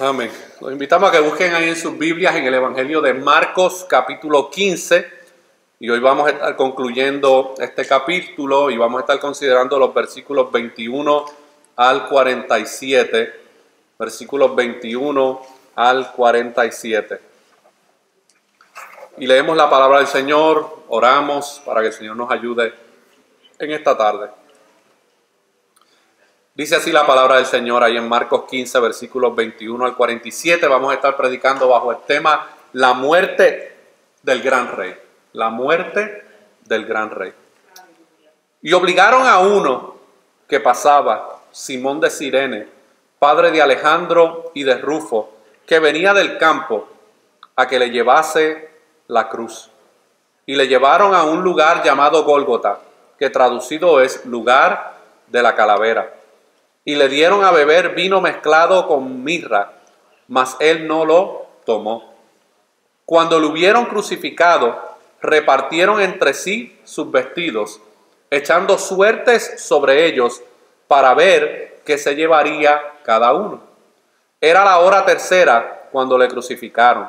Amén. Los invitamos a que busquen ahí en sus Biblias en el Evangelio de Marcos, capítulo 15. Y hoy vamos a estar concluyendo este capítulo y vamos a estar considerando los versículos 21 al 47. Versículos 21 al 47. Y leemos la palabra del Señor, oramos para que el Señor nos ayude en esta tarde. Dice así la palabra del Señor ahí en Marcos 15, versículos 21 al 47. Vamos a estar predicando bajo el tema la muerte del gran rey. La muerte del gran rey. Y obligaron a uno que pasaba, Simón de Cirene, padre de Alejandro y de Rufo, que venía del campo, a que le llevase la cruz. Y le llevaron a un lugar llamado Gólgota, que traducido es lugar de la calavera. Y le dieron a beber vino mezclado con mirra, mas él no lo tomó. Cuando lo hubieron crucificado, repartieron entre sí sus vestidos, echando suertes sobre ellos para ver qué se llevaría cada uno. Era la hora tercera cuando le crucificaron,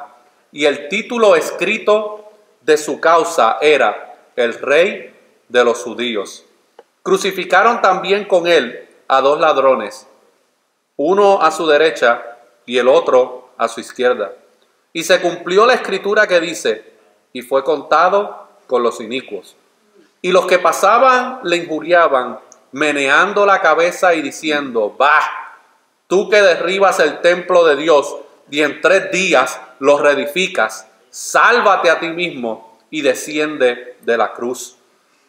y el título escrito de su causa era el Rey de los Judíos. Crucificaron también con él a dos ladrones, uno a su derecha y el otro a su izquierda. Y se cumplió la escritura que dice, y fue contado con los inicuos. Y los que pasaban le injuriaban, meneando la cabeza y diciendo, bah, tú que derribas el templo de Dios y en 3 días lo reedificas, sálvate a ti mismo y desciende de la cruz.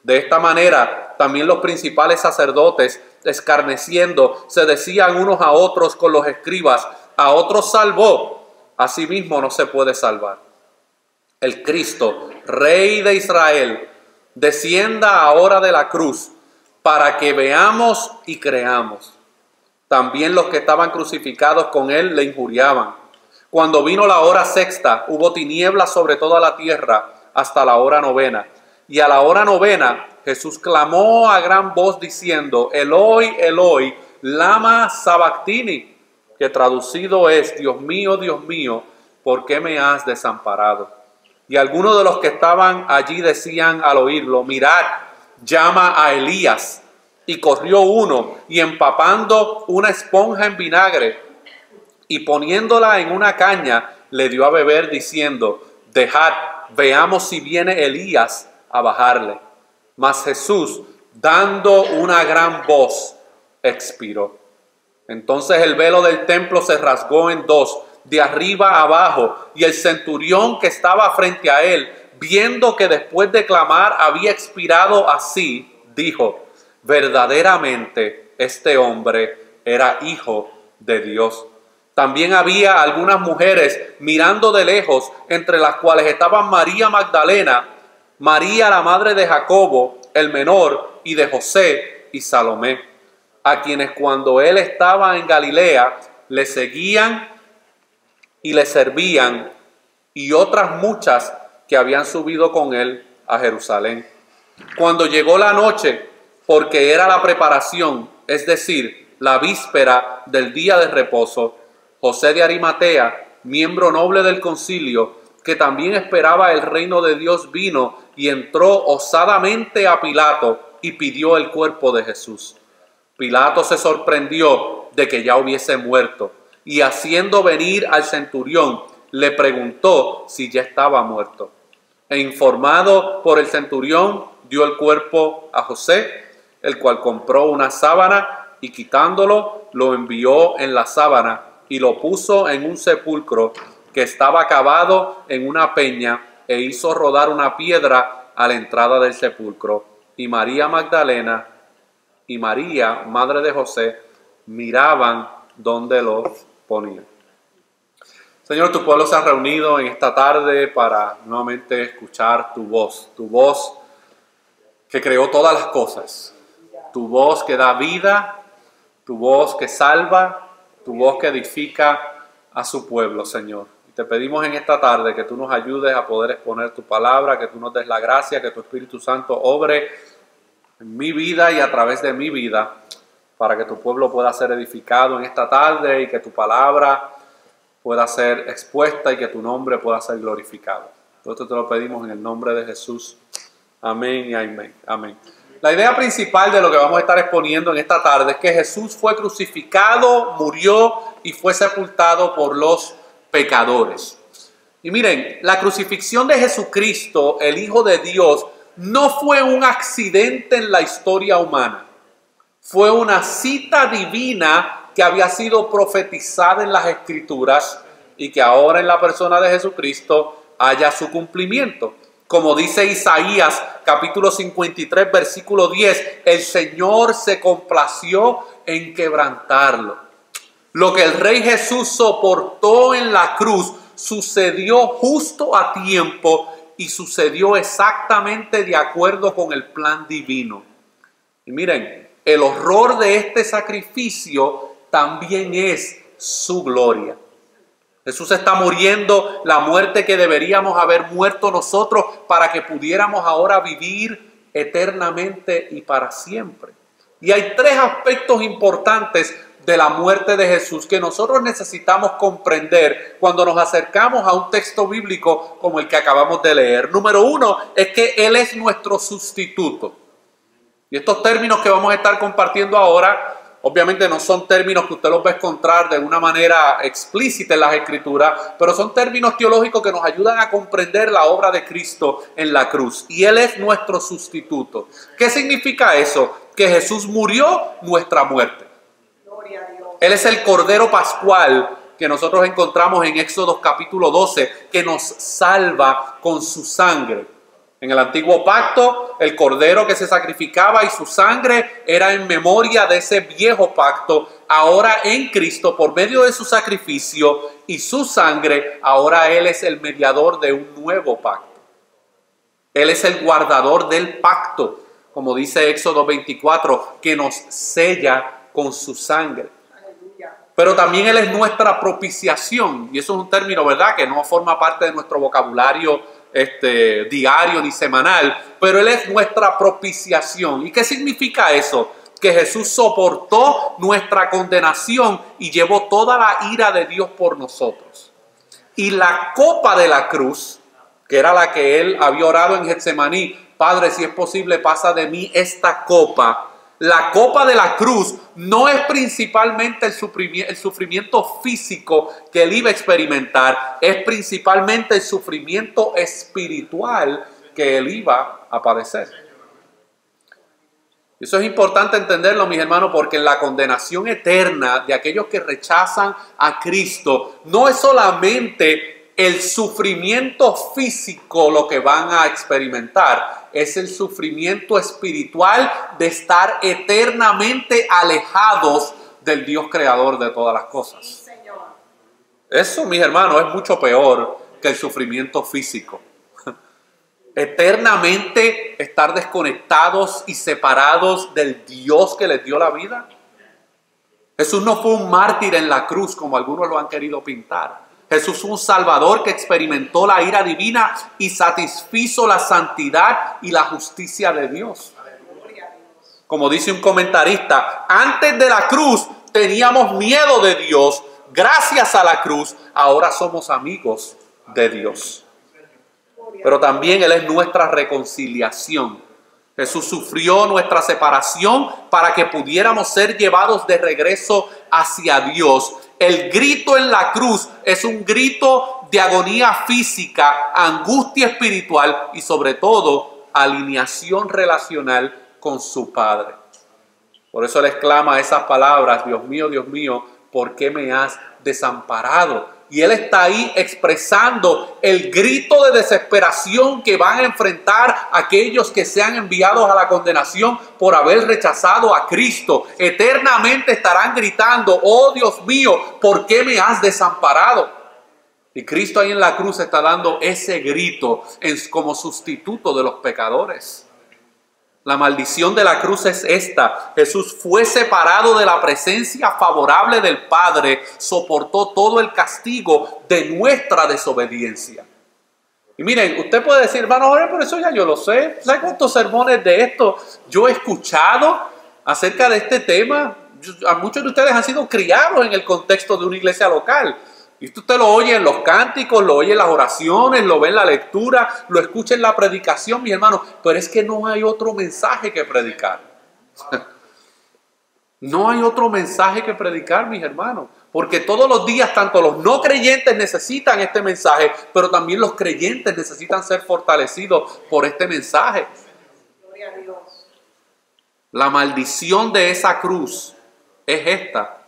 De esta manera, también los principales sacerdotes, escarneciendo, se decían unos a otros con los escribas, a otros salvó, a sí mismo no se puede salvar. El Cristo, Rey de Israel, descienda ahora de la cruz para que veamos y creamos. También los que estaban crucificados con él le injuriaban. Cuando vino la hora sexta, hubo tinieblas sobre toda la tierra hasta la hora novena. Y a la hora novena, Jesús clamó a gran voz diciendo, Eloi, Eloi, lama sabactini, que traducido es, Dios mío, ¿por qué me has desamparado? Y algunos de los que estaban allí decían al oírlo, mirad, llama a Elías. Y corrió uno, y empapando una esponja en vinagre, y poniéndola en una caña, le dio a beber, diciendo, dejad, veamos si viene Elías a bajarle. Mas Jesús, dando una gran voz, expiró. Entonces el velo del templo se rasgó en dos, de arriba a abajo, y el centurión que estaba frente a él, viendo que después de clamar había expirado así, dijo, verdaderamente este hombre era hijo de Dios. También había algunas mujeres mirando de lejos, entre las cuales estaban María Magdalena, María la madre de Jacobo, el menor, y de José y Salomé, a quienes cuando él estaba en Galilea le seguían y le servían, y otras muchas que habían subido con él a Jerusalén. Cuando llegó la noche, porque era la preparación, es decir, la víspera del día de reposo, José de Arimatea, miembro noble del concilio, que también esperaba el reino de Dios, vino y entró osadamente a Pilato y pidió el cuerpo de Jesús. Pilato se sorprendió de que ya hubiese muerto y haciendo venir al centurión le preguntó si ya estaba muerto. E informado por el centurión dio el cuerpo a José, el cual compró una sábana y quitándolo lo envió en la sábana y lo puso en un sepulcro que estaba cavado en una peña e hizo rodar una piedra a la entrada del sepulcro. Y María Magdalena y María, madre de José, miraban donde lo ponían. Señor, tu pueblo se ha reunido en esta tarde para nuevamente escuchar tu voz que creó todas las cosas, tu voz que da vida, tu voz que salva, tu voz que edifica a su pueblo, Señor. Y te pedimos en esta tarde que tú nos ayudes a poder exponer tu palabra, que tú nos des la gracia, que tu Espíritu Santo obre en mi vida y a través de mi vida, para que tu pueblo pueda ser edificado en esta tarde y que tu palabra pueda ser expuesta y que tu nombre pueda ser glorificado. Todo esto te lo pedimos en el nombre de Jesús. Amén y amén. Amén. La idea principal de lo que vamos a estar exponiendo en esta tarde es que Jesús fue crucificado, murió y fue sepultado por los pecadores. Y miren, la crucifixión de Jesucristo, el Hijo de Dios, no fue un accidente en la historia humana. Fue una cita divina que había sido profetizada en las Escrituras y que ahora en la persona de Jesucristo haya su cumplimiento. Como dice Isaías capítulo 53 versículo 10, el Señor se complació en quebrantarlo. Lo que el Rey Jesús soportó en la cruz sucedió justo a tiempo y sucedió exactamente de acuerdo con el plan divino. Y miren, el horror de este sacrificio también es su gloria. Jesús está muriendo la muerte que deberíamos haber muerto nosotros para que pudiéramos ahora vivir eternamente y para siempre. Y hay tres aspectos importantes de la muerte de Jesús que nosotros necesitamos comprender cuando nos acercamos a un texto bíblico como el que acabamos de leer. Número uno es que Él es nuestro sustituto. Y estos términos que vamos a estar compartiendo ahora, obviamente no son términos que usted los va a encontrar de una manera explícita en las Escrituras, pero son términos teológicos que nos ayudan a comprender la obra de Cristo en la cruz. Y Él es nuestro sustituto. ¿Qué significa eso? Que Jesús murió nuestra muerte. Él es el Cordero Pascual que nosotros encontramos en Éxodo capítulo 12, que nos salva con su sangre. En el antiguo pacto, el cordero que se sacrificaba y su sangre era en memoria de ese viejo pacto. Ahora en Cristo, por medio de su sacrificio y su sangre, ahora Él es el mediador de un nuevo pacto. Él es el guardador del pacto, como dice Éxodo 24, que nos sella con su sangre. Pero también Él es nuestra propiciación, y eso es un término, ¿verdad?, que no forma parte de nuestro vocabulario diario ni semanal, pero Él es nuestra propiciación. ¿Y qué significa eso? Que Jesús soportó nuestra condenación y llevó toda la ira de Dios por nosotros. Y la copa de la cruz, que era la que Él había orado en Getsemaní, Padre, si es posible, pasa de mí esta copa. La copa de la cruz no es principalmente el sufrimiento físico que Él iba a experimentar, es principalmente el sufrimiento espiritual que Él iba a padecer. Eso es importante entenderlo, mis hermanos, porque en la condenación eterna de aquellos que rechazan a Cristo, no es solamente el sufrimiento físico lo que van a experimentar, es el sufrimiento espiritual de estar eternamente alejados del Dios creador de todas las cosas. Eso, mis hermanos, es mucho peor que el sufrimiento físico. Eternamente estar desconectados y separados del Dios que les dio la vida. Jesús no fue un mártir en la cruz como algunos lo han querido pintar. Jesús fue un Salvador que experimentó la ira divina y satisfizo la santidad y la justicia de Dios. Como dice un comentarista, antes de la cruz teníamos miedo de Dios. Gracias a la cruz, ahora somos amigos de Dios. Pero también Él es nuestra reconciliación. Jesús sufrió nuestra separación para que pudiéramos ser llevados de regreso hacia Dios. El grito en la cruz es un grito de agonía física, angustia espiritual y sobre todo alineación relacional con su Padre. Por eso Él exclama esas palabras, Dios mío, ¿por qué me has desamparado? Y Él está ahí expresando el grito de desesperación que van a enfrentar aquellos que sean enviados a la condenación por haber rechazado a Cristo. Eternamente estarán gritando, oh Dios mío, ¿por qué me has desamparado? Y Cristo ahí en la cruz está dando ese grito como sustituto de los pecadores. La maldición de la cruz es esta. Jesús fue separado de la presencia favorable del Padre, soportó todo el castigo de nuestra desobediencia. Y miren, usted puede decir, hermano, por eso ya yo lo sé. ¿Sabe cuántos sermones de esto yo he escuchado acerca de este tema? A muchos de ustedes han sido criados en el contexto de una iglesia local. Y usted lo oye en los cánticos, lo oye en las oraciones, lo ve en la lectura, lo escucha en la predicación, mis hermanos. Pero es que no hay otro mensaje que predicar. No hay otro mensaje que predicar, mis hermanos. Porque todos los días, tanto los no creyentes necesitan este mensaje, pero también los creyentes necesitan ser fortalecidos por este mensaje. Gloria a Dios. La maldición de esa cruz es esta: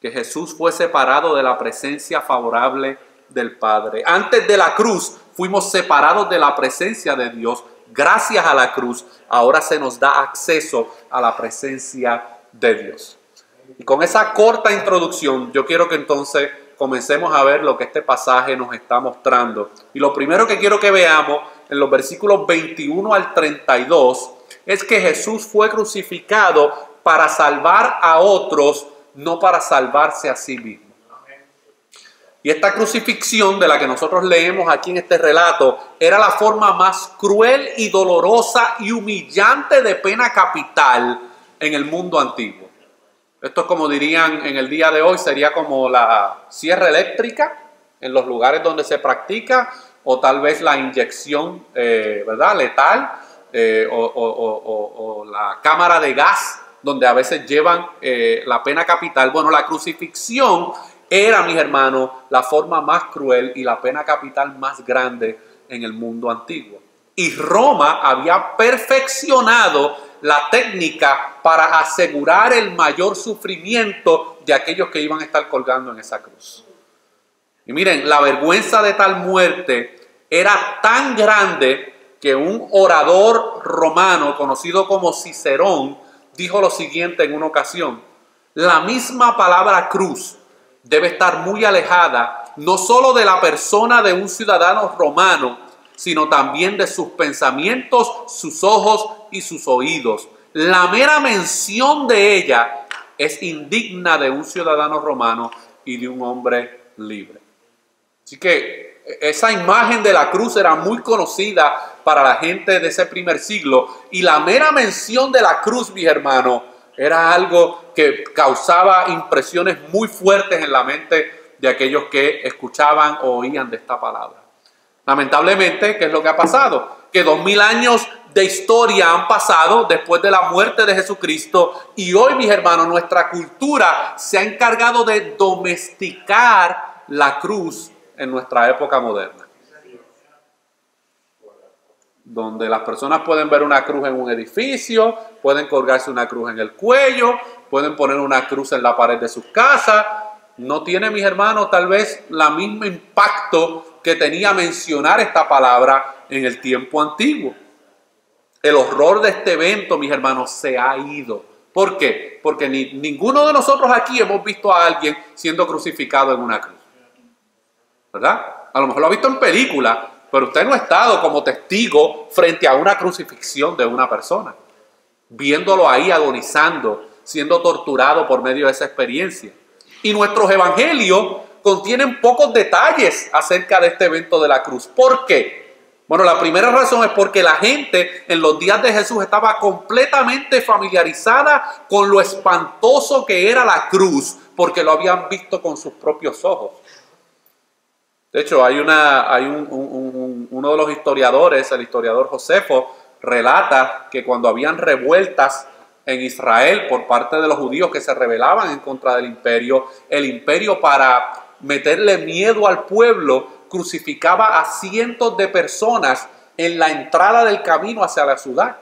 que Jesús fue separado de la presencia favorable del Padre. Antes de la cruz fuimos separados de la presencia de Dios. Gracias a la cruz ahora se nos da acceso a la presencia de Dios. Y con esa corta introducción yo quiero que entonces comencemos a ver lo que este pasaje nos está mostrando. Y lo primero que quiero que veamos en los versículos 21 al 32 es que Jesús fue crucificado para salvar a otros, no para salvarse a sí mismo. Y esta crucifixión de la que nosotros leemos aquí en este relato era la forma más cruel y dolorosa y humillante de pena capital en el mundo antiguo. Esto es como dirían en el día de hoy, sería como la sierra eléctrica en los lugares donde se practica, o tal vez la inyección ¿verdad? Letal, o la cámara de gas, donde a veces llevan la pena capital. Bueno, la crucifixión era, mis hermanos, la forma más cruel y la pena capital más grande en el mundo antiguo. Y Roma había perfeccionado la técnica para asegurar el mayor sufrimiento de aquellos que iban a estar colgando en esa cruz. Y miren, la vergüenza de tal muerte era tan grande que un orador romano conocido como Cicerón dijo lo siguiente en una ocasión: la misma palabra cruz debe estar muy alejada no solo de la persona de un ciudadano romano, sino también de sus pensamientos, sus ojos y sus oídos. La mera mención de ella es indigna de un ciudadano romano y de un hombre libre. Así que esa imagen de la cruz era muy conocida para la gente de ese primer siglo, y la mera mención de la cruz, mis hermanos, era algo que causaba impresiones muy fuertes en la mente de aquellos que escuchaban o oían de esta palabra. Lamentablemente, ¿qué es lo que ha pasado? Que 2000 años de historia han pasado después de la muerte de Jesucristo, y hoy, mis hermanos, nuestra cultura se ha encargado de domesticar la cruz en nuestra época moderna, donde las personas pueden ver una cruz en un edificio, pueden colgarse una cruz en el cuello, pueden poner una cruz en la pared de sus casas. No tiene, mis hermanos, tal vez el mismo impacto que tenía mencionar esta palabra en el tiempo antiguo. El horror de este evento, mis hermanos, se ha ido. ¿Por qué? Porque ninguno de nosotros aquí hemos visto a alguien siendo crucificado en una cruz, ¿verdad? A lo mejor lo ha visto en película, pero usted no ha estado como testigo frente a una crucifixión de una persona, viéndolo ahí agonizando, siendo torturado por medio de esa experiencia. Y nuestros evangelios contienen pocos detalles acerca de este evento de la cruz. ¿Por qué? Bueno, la primera razón es porque la gente en los días de Jesús estaba completamente familiarizada con lo espantoso que era la cruz, porque lo habían visto con sus propios ojos. De hecho, uno de los historiadores, el historiador Josefo, relata que cuando habían revueltas en Israel por parte de los judíos que se rebelaban en contra del imperio, el imperio, para meterle miedo al pueblo, crucificaba a cientos de personas en la entrada del camino hacia la ciudad.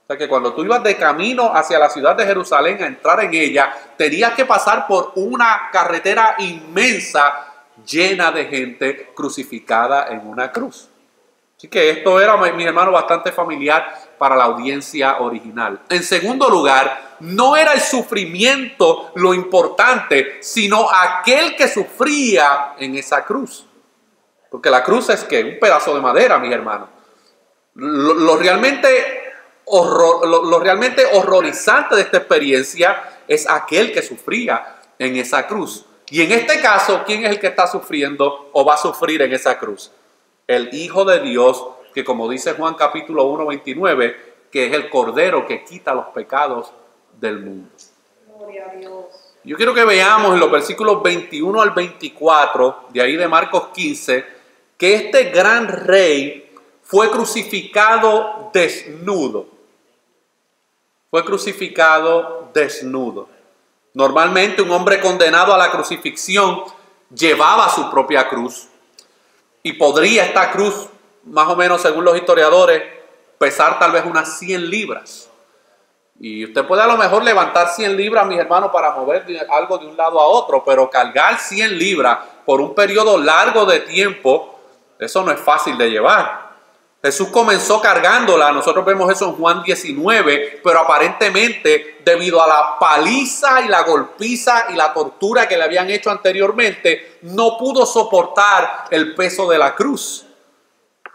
O sea que cuando tú ibas de camino hacia la ciudad de Jerusalén a entrar en ella, tenías que pasar por una carretera inmensa llena de gente crucificada en una cruz. Así que esto era, mi hermano, bastante familiar para la audiencia original. En segundo lugar, no era el sufrimiento lo importante, sino aquel que sufría en esa cruz. Porque la cruz es ¿qué? Un pedazo de madera, mis hermanos. Lo realmente horrorizante de esta experiencia es aquel que sufría en esa cruz. Y en este caso, ¿quién es el que está sufriendo o va a sufrir en esa cruz? El Hijo de Dios, que como dice Juan capítulo 1, 29, que es el Cordero que quita los pecados del mundo. Gloria a Dios. Yo quiero que veamos en los versículos 21 al 24, de ahí de Marcos 15, que este gran rey fue crucificado desnudo. Fue crucificado desnudo. Normalmente un hombre condenado a la crucifixión llevaba su propia cruz. Y podría esta cruz, más o menos según los historiadores, pesar tal vez unas 100 libras. Y usted puede a lo mejor levantar 100 libras, mis hermanos, para mover algo de un lado a otro, pero cargar 100 libras por un periodo largo de tiempo, eso no es fácil de llevar. Jesús comenzó cargándola, nosotros vemos eso en Juan 19, pero aparentemente debido a la paliza y la golpiza y la tortura que le habían hecho anteriormente, no pudo soportar el peso de la cruz.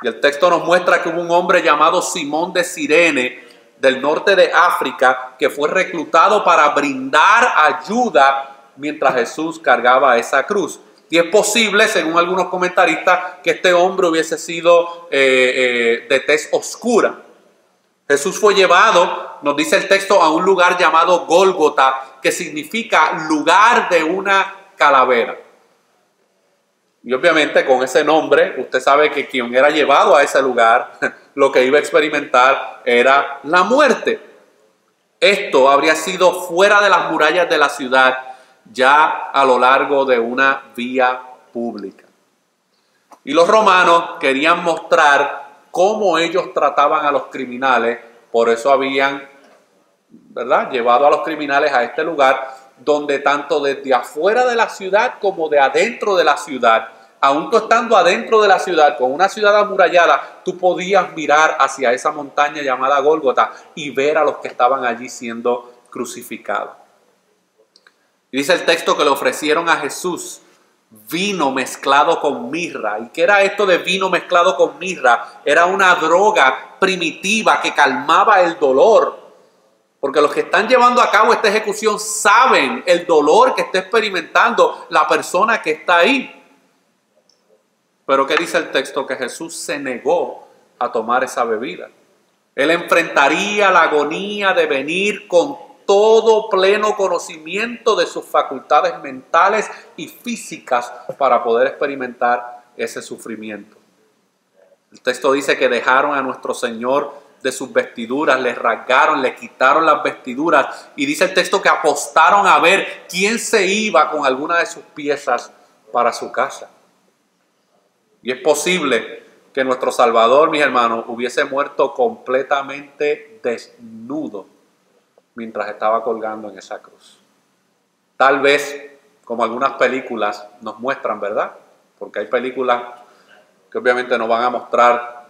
Y el texto nos muestra que hubo un hombre llamado Simón de Cirene, del norte de África, que fue reclutado para brindar ayuda mientras Jesús cargaba esa cruz. Y es posible, según algunos comentaristas, que este hombre hubiese sido de tez oscura. Jesús fue llevado, nos dice el texto, a un lugar llamado Gólgota, que significa lugar de una calavera. Y obviamente con ese nombre, usted sabe que quien era llevado a ese lugar, lo que iba a experimentar era la muerte. Esto habría sido fuera de las murallas de la ciudad, ya a lo largo de una vía pública. Y los romanos querían mostrar cómo ellos trataban a los criminales, por eso habían, ¿verdad?, llevado a los criminales a este lugar, donde tanto desde afuera de la ciudad como de adentro de la ciudad, aún tú estando adentro de la ciudad, con una ciudad amurallada, tú podías mirar hacia esa montaña llamada Gólgota y ver a los que estaban allí siendo crucificados. Y dice el texto que le ofrecieron a Jesús vino mezclado con mirra. ¿Y qué era esto de vino mezclado con mirra? Era una droga primitiva que calmaba el dolor. Porque los que están llevando a cabo esta ejecución saben el dolor que está experimentando la persona que está ahí. Pero ¿qué dice el texto? Que Jesús se negó a tomar esa bebida. Él enfrentaría la agonía de venir con todo pleno conocimiento de sus facultades mentales y físicas para poder experimentar ese sufrimiento. El texto dice que dejaron a nuestro Señor de sus vestiduras, le rasgaron, le quitaron las vestiduras y dice el texto que apostaron a ver quién se iba con alguna de sus piezas para su casa. Y es posible que nuestro Salvador, mis hermanos, hubiese muerto completamente desnudo mientras estaba colgando en esa cruz. Tal vez, como algunas películas nos muestran, ¿verdad? Porque hay películas que obviamente nos van a mostrar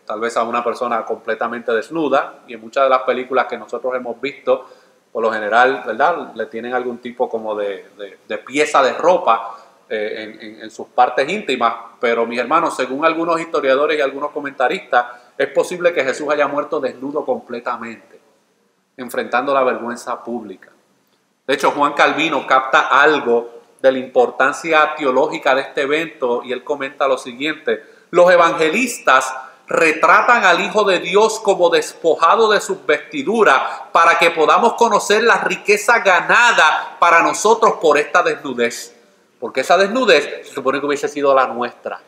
tal vez a una persona completamente desnuda, y en muchas de las películas que nosotros hemos visto, por lo general, ¿verdad?, le tienen algún tipo como de pieza de ropa en sus partes íntimas, pero mis hermanos, según algunos historiadores y algunos comentaristas, es posible que Jesús haya muerto desnudo completamente, enfrentando la vergüenza pública. De hecho, Juan Calvino capta algo de la importancia teológica de este evento y él comenta lo siguiente: los evangelistas retratan al Hijo de Dios como despojado de sus vestiduras para que podamos conocer la riqueza ganada para nosotros por esta desnudez. Porque esa desnudez se supone que hubiese sido la nuestra.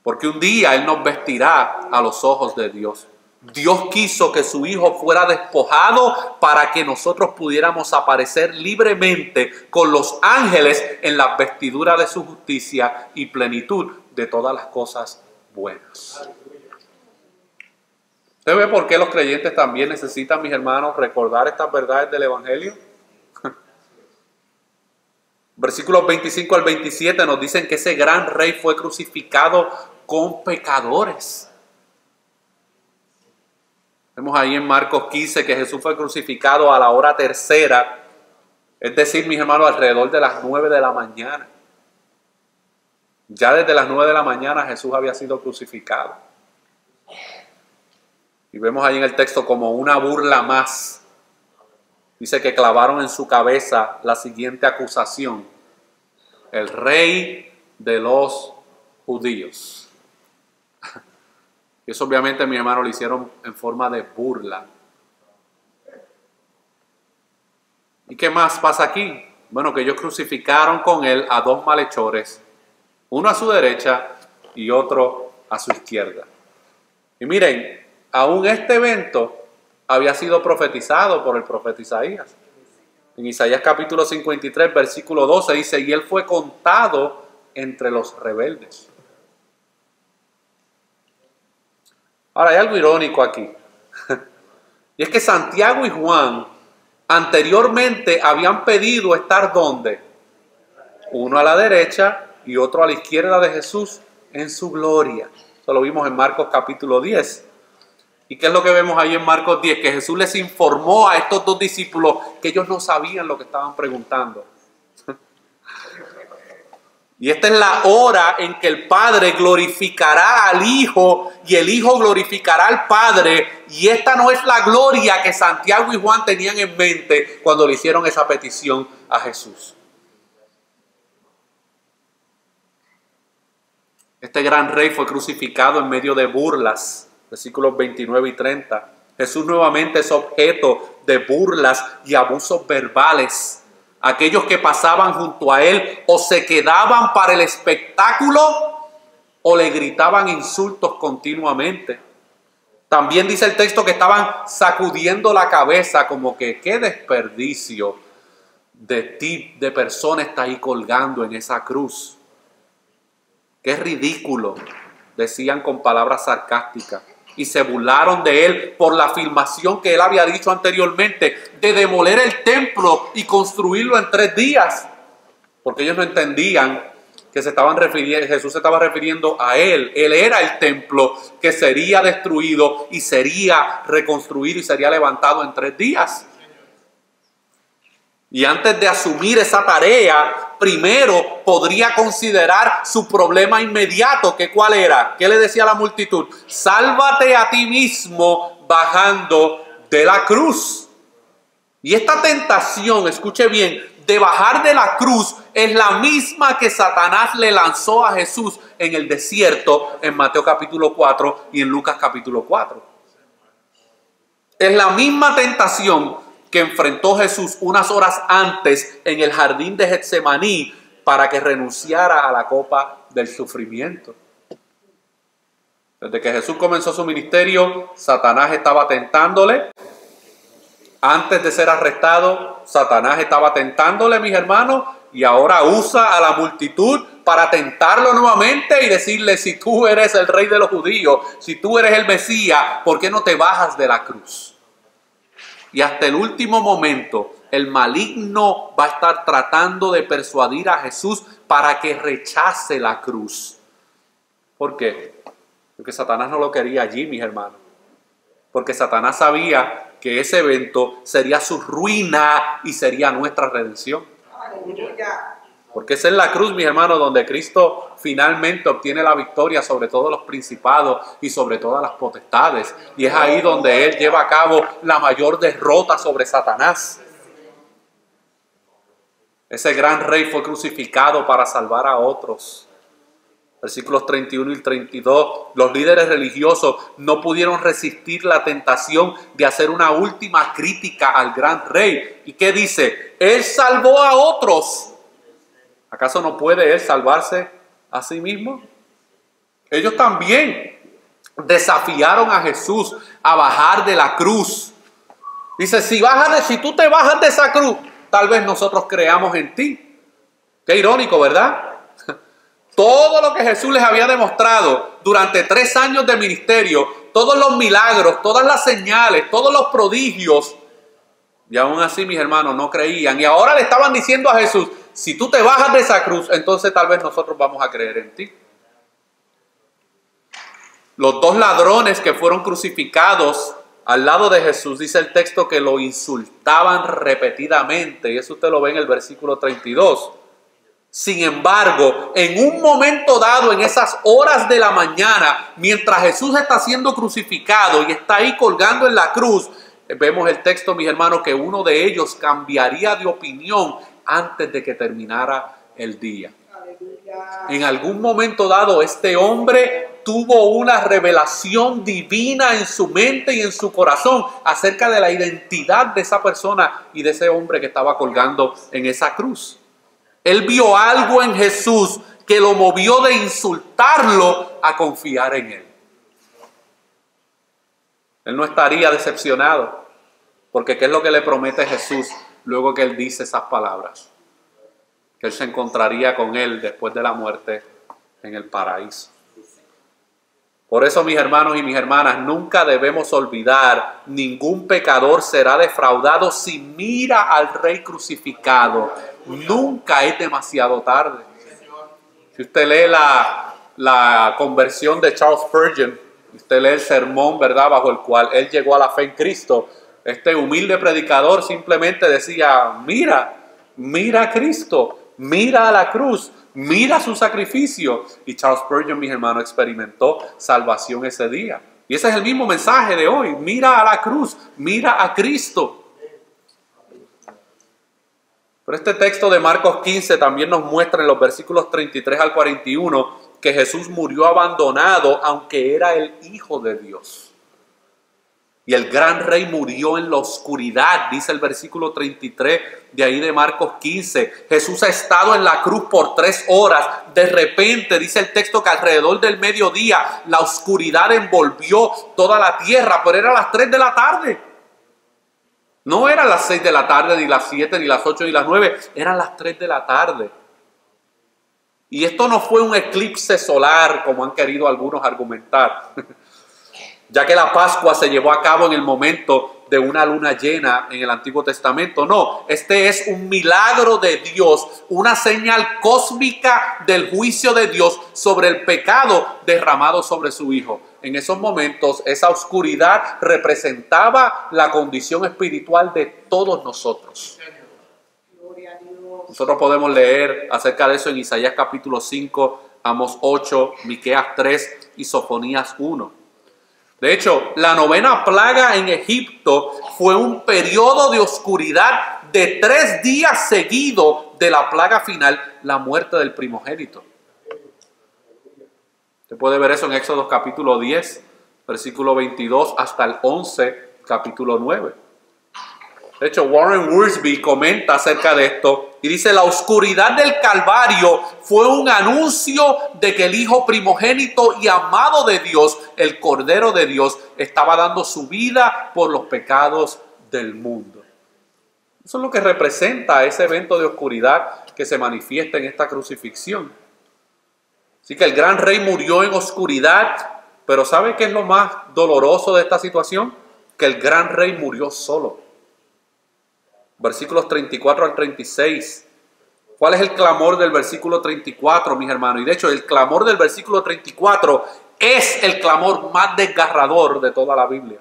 Porque un día Él nos vestirá a los ojos de Dios. Dios quiso que su Hijo fuera despojado para que nosotros pudiéramos aparecer libremente con los ángeles en las vestiduras de su justicia y plenitud de todas las cosas buenas. ¿Usted ve por qué los creyentes también necesitan, mis hermanos, recordar estas verdades del Evangelio? Versículos 25 al 27 nos dicen que ese gran rey fue crucificado con pecadores. Vemos ahí en Marcos 15 que Jesús fue crucificado a la hora tercera, es decir, mis hermanos, alrededor de las 9 de la mañana. Ya desde las 9 de la mañana Jesús había sido crucificado. Y vemos ahí en el texto como una burla más. Dice que clavaron en su cabeza la siguiente acusación: el rey de los judíos. Y eso obviamente, mi hermano, lo hicieron en forma de burla. ¿Y qué más pasa aquí? Bueno, que ellos crucificaron con él a dos malhechores, uno a su derecha y otro a su izquierda. Y miren, aún este evento había sido profetizado por el profeta Isaías. En Isaías capítulo 53, versículo 12 dice, y él fue contado entre los rebeldes. Ahora, hay algo irónico aquí. Y es que Santiago y Juan anteriormente habían pedido estar ¿dónde? Uno a la derecha y otro a la izquierda de Jesús en su gloria. Eso lo vimos en Marcos capítulo 10. ¿Y qué es lo que vemos ahí en Marcos 10? Que Jesús les informó a estos dos discípulos que ellos no sabían lo que estaban preguntando. Y esta es la hora en que el Padre glorificará al Hijo y el Hijo glorificará al Padre. Y esta no es la gloria que Santiago y Juan tenían en mente cuando le hicieron esa petición a Jesús. Este gran rey fue crucificado en medio de burlas, versículos 29 y 30. Jesús nuevamente es objeto de burlas y abusos verbales. Aquellos que pasaban junto a él o se quedaban para el espectáculo o le gritaban insultos continuamente. También dice el texto que estaban sacudiendo la cabeza como que qué desperdicio de ti, de persona está ahí colgando en esa cruz. Qué ridículo, decían con palabras sarcásticas. Y se burlaron de él por la afirmación que él había dicho anteriormente de demoler el templo y construirlo en 3 días. Porque ellos no entendían que Jesús se estaba refiriendo a él. Él era el templo que sería destruido y sería reconstruido y sería levantado en 3 días. Y antes de asumir esa tarea, primero podría considerar su problema inmediato, que ¿cuál era? ¿Qué le decía a la multitud? Sálvate a ti mismo bajando de la cruz. Y esta tentación, escuche bien, de bajar de la cruz es la misma que Satanás le lanzó a Jesús en el desierto en Mateo capítulo 4 y en Lucas capítulo 4. Es la misma tentación que enfrentó Jesús unas horas antes en el jardín de Getsemaní para que renunciara a la copa del sufrimiento. Desde que Jesús comenzó su ministerio, Satanás estaba tentándole. Antes de ser arrestado, Satanás estaba tentándole, mis hermanos, y ahora usa a la multitud para tentarlo nuevamente y decirle, si tú eres el rey de los judíos, si tú eres el Mesías, ¿por qué no te bajas de la cruz? Y hasta el último momento, el maligno va a estar tratando de persuadir a Jesús para que rechace la cruz. ¿Por qué? Porque Satanás no lo quería allí, mis hermanos. Porque Satanás sabía que ese evento sería su ruina y sería nuestra redención. Porque es en la cruz, mis hermanos, donde Cristo finalmente obtiene la victoria sobre todos los principados y sobre todas las potestades. Y es ahí donde Él lleva a cabo la mayor derrota sobre Satanás. Ese gran rey fue crucificado para salvar a otros. Versículos 31 y 32. Los líderes religiosos no pudieron resistir la tentación de hacer una última crítica al gran rey. ¿Y qué dice? Él salvó a otros. ¿Acaso no puede él salvarse a sí mismo? Ellos también desafiaron a Jesús a bajar de la cruz. Dice, si tú te bajas de esa cruz, tal vez nosotros creamos en ti. Qué irónico, ¿verdad? Todo lo que Jesús les había demostrado durante 3 años de ministerio, todos los milagros, todas las señales, todos los prodigios, y aún así, mis hermanos, no creían. Y ahora le estaban diciendo a Jesús, si tú te bajas de esa cruz, entonces tal vez nosotros vamos a creer en ti. Los 2 ladrones que fueron crucificados al lado de Jesús, dice el texto que lo insultaban repetidamente. Y eso usted lo ve en el versículo 32. Sin embargo, en un momento dado, en esas horas de la mañana, mientras Jesús está siendo crucificado y está ahí colgando en la cruz, vemos el texto, mis hermanos, que uno de ellos cambiaría de opinión antes de que terminara el día. En algún momento dado, este hombre tuvo una revelación divina en su mente y en su corazón acerca de la identidad de esa persona y de ese hombre que estaba colgando en esa cruz. Él vio algo en Jesús que lo movió de insultarlo a confiar en él. Él no estaría decepcionado, porque ¿qué es lo que le promete Jesús luego que él dice esas palabras? Que él se encontraría con él después de la muerte en el paraíso. Por eso, mis hermanos y mis hermanas, nunca debemos olvidar, ningún pecador será defraudado si mira al Rey crucificado. Nunca es demasiado tarde. Si usted lee la conversión de Charles Spurgeon, usted lee el sermón, ¿verdad?, bajo el cual él llegó a la fe en Cristo, este humilde predicador simplemente decía, mira a Cristo, mira a la cruz, mira su sacrificio. Y Charles Spurgeon, mis hermanos, experimentó salvación ese día. Y ese es el mismo mensaje de hoy. Mira a la cruz, mira a Cristo. Pero este texto de Marcos 15 también nos muestra en los versículos 33 al 41 que Jesús murió abandonado aunque era el Hijo de Dios. Y el gran rey murió en la oscuridad, dice el versículo 33 de ahí de Marcos 15. Jesús ha estado en la cruz por 3 horas. De repente, dice el texto que alrededor del mediodía la oscuridad envolvió toda la tierra, pero era las 3 de la tarde. No eran las 6 de la tarde, ni las 7, ni las 8, ni las 9. Eran las 3 de la tarde. Y esto no fue un eclipse solar, como han querido algunos argumentar, ya que la Pascua se llevó a cabo en el momento de una luna llena en el Antiguo Testamento. No, este es un milagro de Dios, una señal cósmica del juicio de Dios sobre el pecado derramado sobre su Hijo. En esos momentos, esa oscuridad representaba la condición espiritual de todos nosotros. Nosotros podemos leer acerca de eso en Isaías capítulo 5, Amós 8, Miqueas 3 y Sofonías 1. De hecho, la 9ª plaga en Egipto fue un periodo de oscuridad de 3 días seguidos de la plaga final, la muerte del primogénito. Usted puede ver eso en Éxodo capítulo 10, versículo 22 hasta el 11, capítulo 9. De hecho, Warren Wiersbe comenta acerca de esto y dice: la oscuridad del Calvario fue un anuncio de que el Hijo primogénito y amado de Dios, el Cordero de Dios, estaba dando su vida por los pecados del mundo. Eso es lo que representa ese evento de oscuridad que se manifiesta en esta crucifixión. Así que el gran rey murió en oscuridad, pero ¿sabe qué es lo más doloroso de esta situación? Que el gran rey murió solo. Versículos 34 al 36. ¿Cuál es el clamor del versículo 34, mis hermanos? Y de hecho, el clamor del versículo 34 es el clamor más desgarrador de toda la Biblia.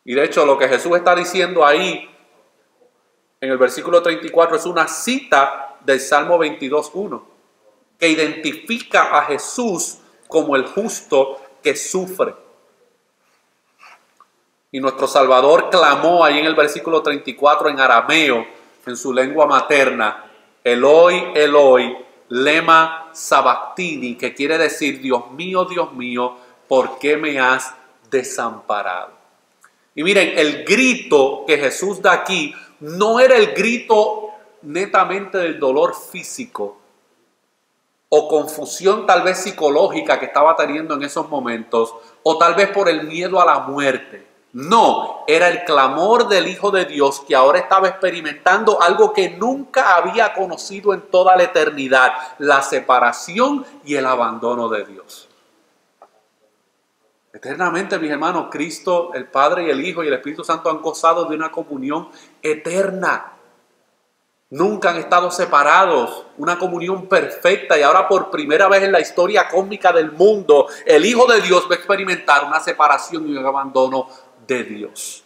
Y de hecho, lo que Jesús está diciendo ahí, en el versículo 34, es una cita del Salmo 22:1, que identifica a Jesús como el justo que sufre. Y nuestro Salvador clamó ahí en el versículo 34 en arameo, en su lengua materna: Eloi, Eloi, lema sabactini, que quiere decir: Dios mío, ¿por qué me has desamparado? Y miren, el grito que Jesús da aquí no era el grito netamente del dolor físico o confusión tal vez psicológica que estaba teniendo en esos momentos, o tal vez por el miedo a la muerte. No, era el clamor del Hijo de Dios que ahora estaba experimentando algo que nunca había conocido en toda la eternidad: la separación y el abandono de Dios. Eternamente, mis hermanos, Cristo, el Padre y el Hijo y el Espíritu Santo han gozado de una comunión eterna. Nunca han estado separados, una comunión perfecta, y ahora por primera vez en la historia cósmica del mundo, el Hijo de Dios va a experimentar una separación y un abandono de Dios.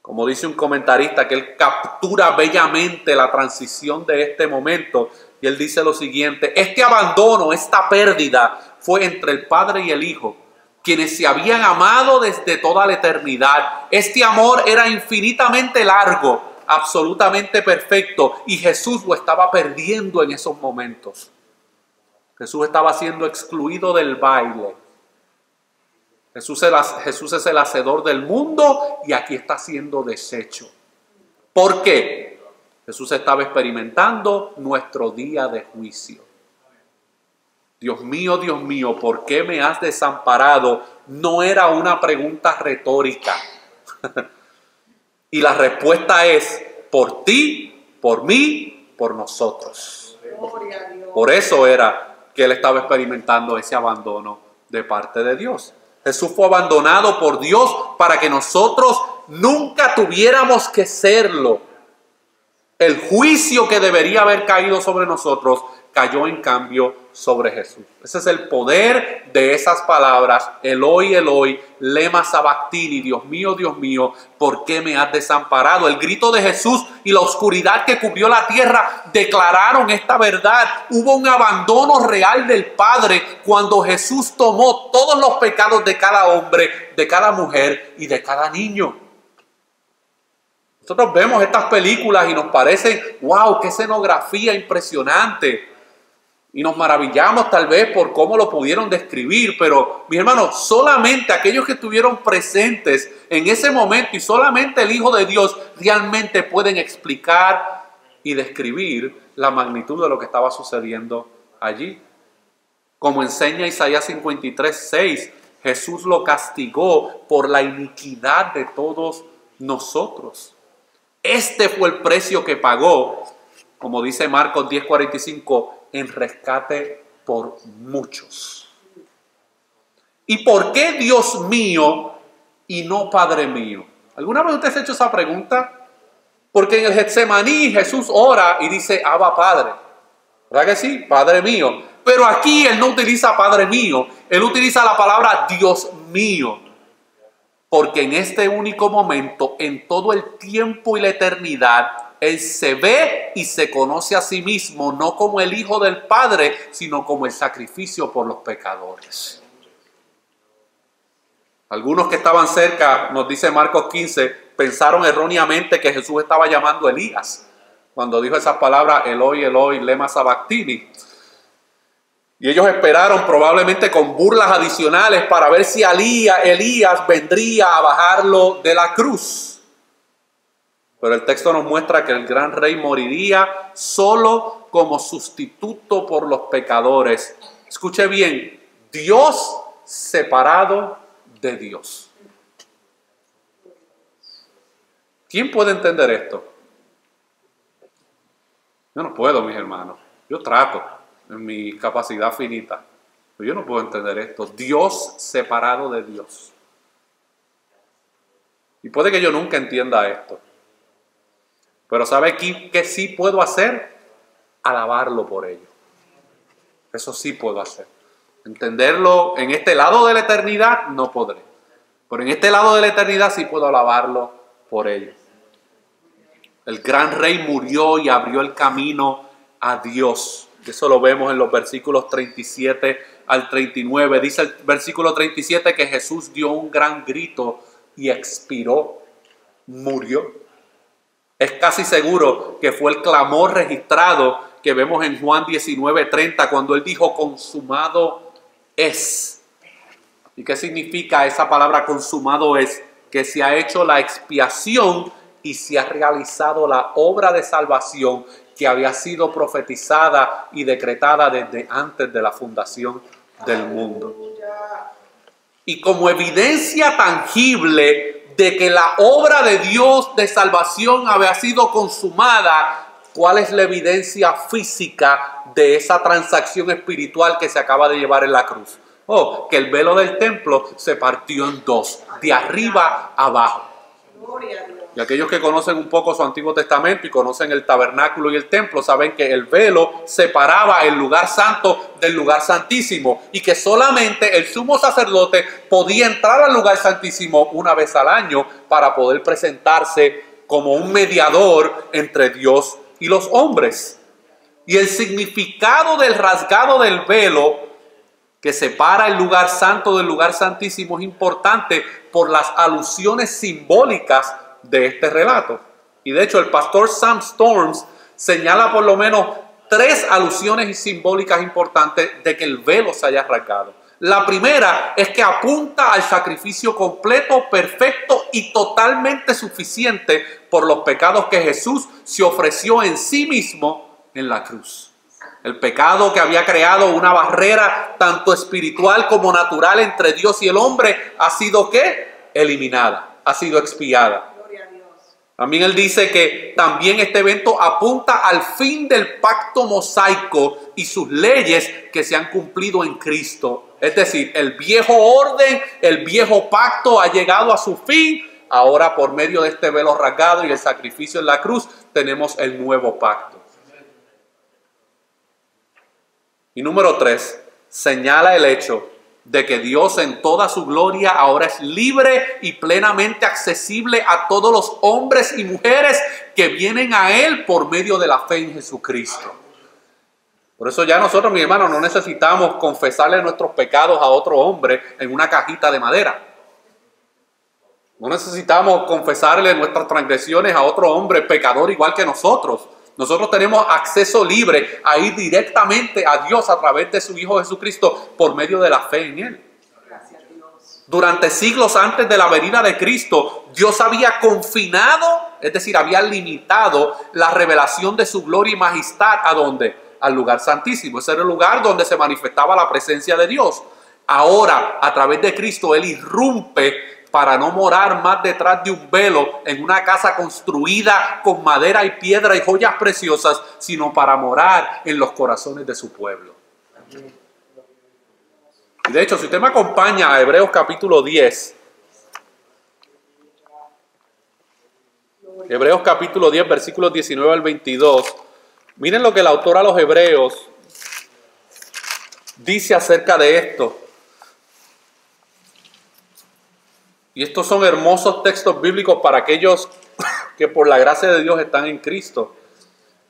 Como dice un comentarista, que él captura bellamente la transición de este momento, y él dice lo siguiente: este abandono, esta pérdida, fue entre el Padre y el Hijo, quienes se habían amado desde toda la eternidad. Este amor era infinitamente largo, absolutamente perfecto, y Jesús lo estaba perdiendo en esos momentos. Jesús estaba siendo excluido del baile. Jesús es el hacedor del mundo y aquí está siendo deshecho. ¿Por qué? Jesús estaba experimentando nuestro día de juicio. Dios mío, ¿por qué me has desamparado? No era una pregunta retórica. Y la respuesta es por ti, por mí, por nosotros. Por eso era que él estaba experimentando ese abandono de parte de Dios. Jesús fue abandonado por Dios para que nosotros nunca tuviéramos que serlo. El juicio que debería haber caído sobre nosotros cayó en cambio sobre Jesús. Ese es el poder de esas palabras. Eloi, Eloi, lema sabactini. Dios mío, ¿por qué me has desamparado? El grito de Jesús y la oscuridad que cubrió la tierra declararon esta verdad. Hubo un abandono real del Padre cuando Jesús tomó todos los pecados de cada hombre, de cada mujer y de cada niño. Nosotros vemos estas películas y nos parece, wow, qué escenografía impresionante. Y nos maravillamos tal vez por cómo lo pudieron describir, pero mis hermanos, solamente aquellos que estuvieron presentes en ese momento y solamente el Hijo de Dios realmente pueden explicar y describir la magnitud de lo que estaba sucediendo allí. Como enseña Isaías 53:6, Jesús lo castigó por la iniquidad de todos nosotros. Este fue el precio que pagó, como dice Marcos 10:45, en rescate por muchos. ¿Y por qué Dios mío y no Padre mío? ¿Alguna vez usted se ha hecho esa pregunta? Porque en el Getsemaní Jesús ora y dice, Abba Padre. ¿Verdad que sí? Padre mío. Pero aquí Él no utiliza Padre mío, Él utiliza la palabra Dios mío. Porque en este único momento, en todo el tiempo y la eternidad, Él se ve y se conoce a sí mismo, no como el Hijo del Padre, sino como el sacrificio por los pecadores. Algunos que estaban cerca, nos dice Marcos 15, pensaron erróneamente que Jesús estaba llamando a Elías, cuando dijo esas palabras, Eloi, Eloi, lema sabactini. Y ellos esperaron probablemente con burlas adicionales para ver si Elías vendría a bajarlo de la cruz. Pero el texto nos muestra que el gran rey moriría solo como sustituto por los pecadores. Escuche bien, Dios separado de Dios. ¿Quién puede entender esto? Yo no puedo, mis hermanos. Yo trato en mi capacidad finita. Pero yo no puedo entender esto. Dios separado de Dios. Y puede que yo nunca entienda esto. Pero ¿sabe qué sí puedo hacer? Alabarlo por ello. Eso sí puedo hacer. Entenderlo en este lado de la eternidad no podré. Pero en este lado de la eternidad sí puedo alabarlo por ello. El gran rey murió y abrió el camino a Dios. Eso lo vemos en los versículos 37 al 39. Dice el versículo 37 que Jesús dio un gran grito y expiró, murió. Es casi seguro que fue el clamor registrado que vemos en Juan 19:30 cuando él dijo consumado es. ¿Y qué significa esa palabra consumado es? Que se ha hecho la expiación y se ha realizado la obra de salvación que había sido profetizada y decretada desde antes de la fundación del mundo. Y como evidencia tangible de que la obra de Dios de salvación había sido consumada, ¿cuál es la evidencia física de esa transacción espiritual que se acaba de llevar en la cruz? Oh, que el velo del templo se partió en dos, de arriba a abajo. Y aquellos que conocen un poco su Antiguo Testamento y conocen el tabernáculo y el templo, saben que el velo separaba el lugar santo del lugar santísimo y que solamente el sumo sacerdote podía entrar al lugar santísimo una vez al año para poder presentarse como un mediador entre Dios y los hombres. Y el significado del rasgado del velo que separa el lugar santo del lugar santísimo es importante por las alusiones simbólicas de este relato. Y de hecho el pastor Sam Storms señala por lo menos tres alusiones simbólicas importantes de que el velo se haya rasgado. La primera es que apunta al sacrificio completo, perfecto y totalmente suficiente por los pecados que Jesús se ofreció en sí mismo en la cruz. El pecado que había creado una barrera tanto espiritual como natural entre Dios y el hombre ha sido ¿qué? Eliminada, ha sido expiada. También él dice que también este evento apunta al fin del pacto mosaico y sus leyes que se han cumplido en Cristo. Es decir, el viejo orden, el viejo pacto ha llegado a su fin. Ahora por medio de este velo rasgado y el sacrificio en la cruz tenemos el nuevo pacto. Y número 3, señala el hecho de que Dios en toda su gloria ahora es libre y plenamente accesible a todos los hombres y mujeres que vienen a Él por medio de la fe en Jesucristo. Por eso ya nosotros, mis hermanos, no necesitamos confesarle nuestros pecados a otro hombre en una cajita de madera. No necesitamos confesarle nuestras transgresiones a otro hombre pecador igual que nosotros. Nosotros tenemos acceso libre a ir directamente a Dios a través de su Hijo Jesucristo por medio de la fe en Él. Gracias, Dios. Durante siglos antes de la venida de Cristo, Dios había confinado, es decir, había limitado la revelación de su gloria y majestad. ¿A dónde? Al lugar santísimo. Ese era el lugar donde se manifestaba la presencia de Dios. Ahora, a través de Cristo, Él irrumpe para no morar más detrás de un velo en una casa construida con madera y piedra y joyas preciosas, sino para morar en los corazones de su pueblo. Y de hecho, si usted me acompaña a Hebreos capítulo 10, Hebreos capítulo 10, versículos 19 al 22, miren lo que el autor a los Hebreos dice acerca de esto. Y estos son hermosos textos bíblicos para aquellos que por la gracia de Dios están en Cristo.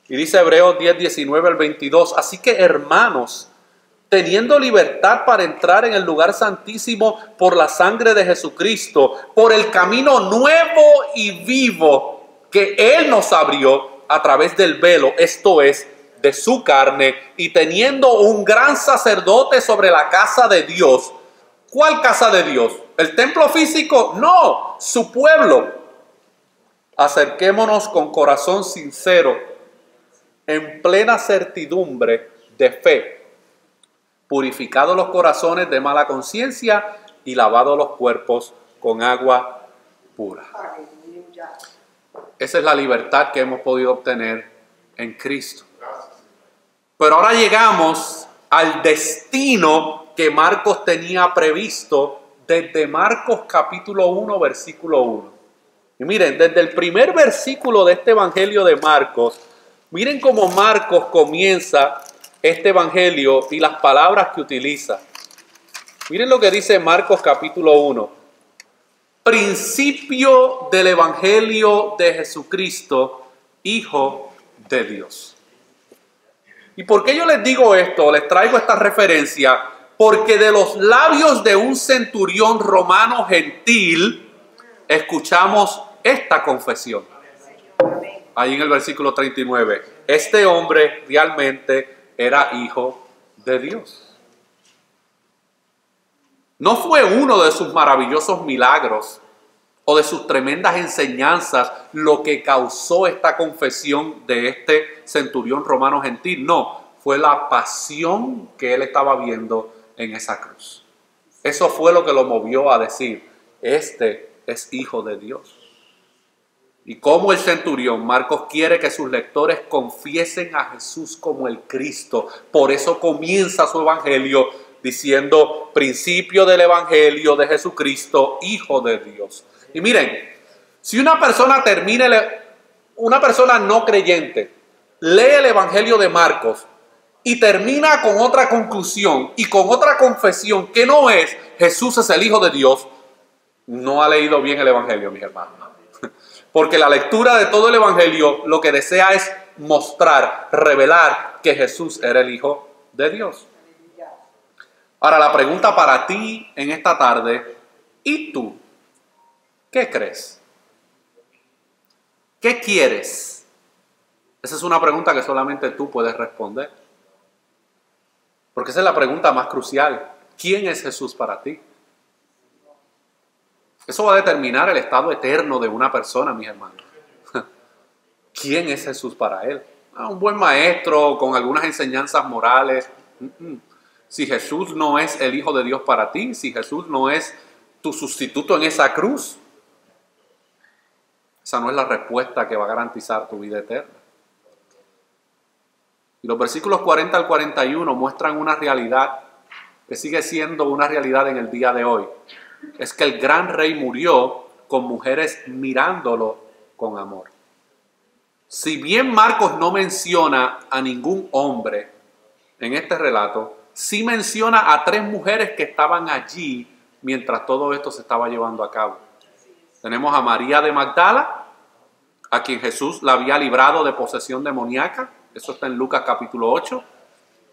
Y dice Hebreos 10, 19 al 22, así que hermanos, teniendo libertad para entrar en el lugar santísimo por la sangre de Jesucristo, por el camino nuevo y vivo que Él nos abrió a través del velo, esto es, de su carne, y teniendo un gran sacerdote sobre la casa de Dios. ¿Cuál casa de Dios? ¿El templo físico? No, su pueblo. Acerquémonos con corazón sincero, en plena certidumbre de fe, purificados los corazones de mala conciencia y lavados los cuerpos con agua pura. Aleluya. Esa es la libertad que hemos podido obtener en Cristo. Pero ahora llegamos al destino que Marcos tenía previsto desde Marcos capítulo 1, versículo 1. Y miren, desde el primer versículo de este evangelio de Marcos, miren cómo Marcos comienza este evangelio y las palabras que utiliza. Miren lo que dice Marcos capítulo 1. Principio del evangelio de Jesucristo, Hijo de Dios. ¿Y por qué yo les digo esto? Les traigo esta referencia. Porque de los labios de un centurión romano gentil, escuchamos esta confesión. Ahí en el versículo 39. Este hombre realmente era hijo de Dios. No fue uno de sus maravillosos milagros o de sus tremendas enseñanzas lo que causó esta confesión de este centurión romano gentil. No, fue la pasión que él estaba viendo en esa cruz. Eso fue lo que lo movió a decir, este es hijo de Dios. Y como el centurión, Marcos quiere que sus lectores confiesen a Jesús como el Cristo. Por eso comienza su evangelio diciendo, principio del evangelio de Jesucristo, Hijo de Dios. Y miren, si una persona no creyente, lee el evangelio de Marcos y termina con otra conclusión y con otra confesión que no es Jesús es el Hijo de Dios, no ha leído bien el evangelio, mis hermanos. Porque la lectura de todo el evangelio lo que desea es mostrar, revelar que Jesús era el Hijo de Dios. Ahora la pregunta para ti en esta tarde, ¿y tú? ¿Qué crees? ¿Qué quieres? Esa es una pregunta que solamente tú puedes responder. Porque esa es la pregunta más crucial. ¿Quién es Jesús para ti? Eso va a determinar el estado eterno de una persona, mis hermanos. ¿Quién es Jesús para él? Un buen maestro con algunas enseñanzas morales. Si Jesús no es el Hijo de Dios para ti, si Jesús no es tu sustituto en esa cruz, esa no es la respuesta que va a garantizar tu vida eterna. Y los versículos 40 al 41 muestran una realidad que sigue siendo una realidad en el día de hoy. Es que el gran rey murió con mujeres mirándolo con amor. Si bien Marcos no menciona a ningún hombre en este relato, sí menciona a 3 mujeres que estaban allí mientras todo esto se estaba llevando a cabo. Tenemos a María de Magdala, a quien Jesús la había librado de posesión demoníaca. Eso está en Lucas capítulo 8.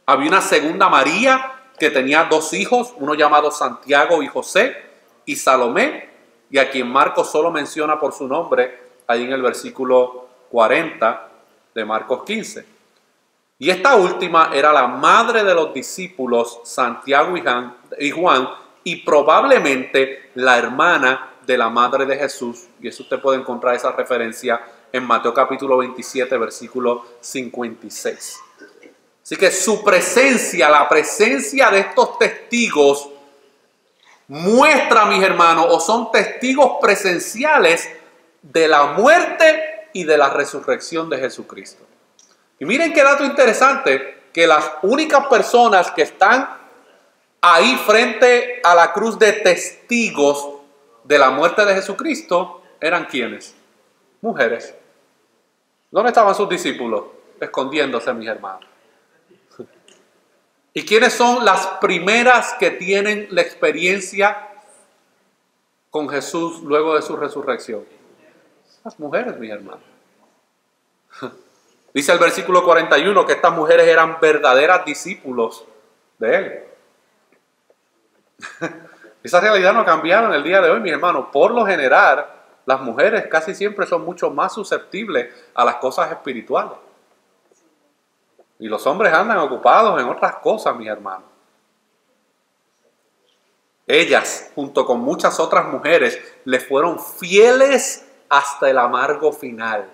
Había una segunda María que tenía 2 hijos, uno llamado Santiago y José, y Salomé, y a quien Marcos solo menciona por su nombre ahí en el versículo 40 de Marcos 15. Y esta última era la madre de los discípulos Santiago y Juan, y probablemente la hermana de la madre de Jesús. Y eso usted puede encontrar esa referencia en Mateo capítulo 27, versículo 56. Así que su presencia, la presencia de estos testigos, muestra, mis hermanos, o son testigos presenciales de la muerte y de la resurrección de Jesucristo. Y miren qué dato interesante, que las únicas personas que están ahí frente a la cruz de testigos de la muerte de Jesucristo eran ¿quiénes? Mujeres. ¿Dónde estaban sus discípulos? Escondiéndose, mis hermanos. ¿Y quiénes son las primeras que tienen la experiencia con Jesús luego de su resurrección? Las mujeres, mis hermanos. Dice el versículo 41 que estas mujeres eran verdaderas discípulos de Él. Esa realidad no ha cambiado en el día de hoy, mis hermanos. Por lo general, las mujeres casi siempre son mucho más susceptibles a las cosas espirituales. Y los hombres andan ocupados en otras cosas, mis hermanos. Ellas, junto con muchas otras mujeres, le fueron fieles hasta el amargo final.